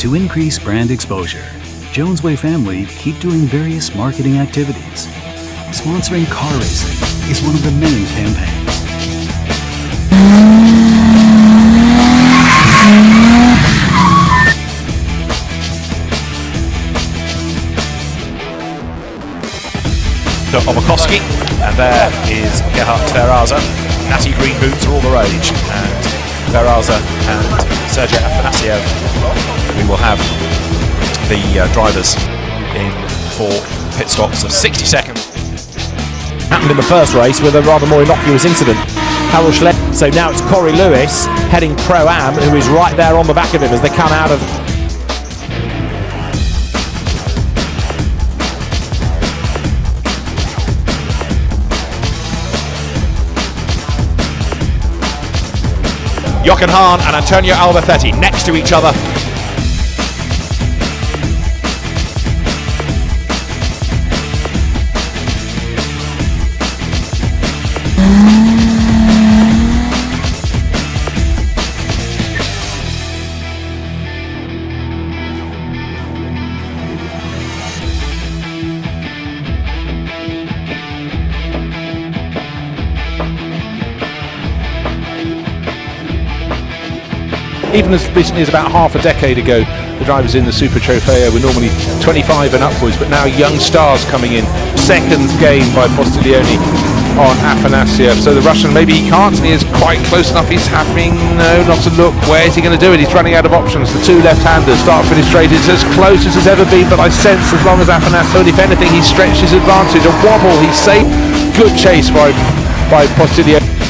To increase brand exposure, Jonnesway family keep doing various marketing activities. Sponsoring car racing is one of the many campaigns. Omakowski, and there is Gerhard Tveraza. Natty green boots are all the rage, and Tveraza and Sergei Afanasyev. We will have the drivers in for pit stops of 60 seconds. Happened in the first race with a rather more innocuous incident. Harold Schlepp. So now it's Corey Lewis heading Pro-Am, who is right there on the back of him as they come out of. Jochen Hahn and Antonio Albacete next to each other. Even as recently as about half a decade ago, the drivers in the Super Trofeo were normally 25 and upwards, but now young stars coming in. Second gain by Postiglione on Afanasyev. So the Russian, maybe he can't, and he is quite close enough. He's having not to look. Where is he going to do it? He's running out of options. The two left-handers start finish straight. It's as close as it's ever been, but I sense as long as Afanasyev, if anything, he stretched his advantage. A wobble, he's safe. Good chase by Postiglione.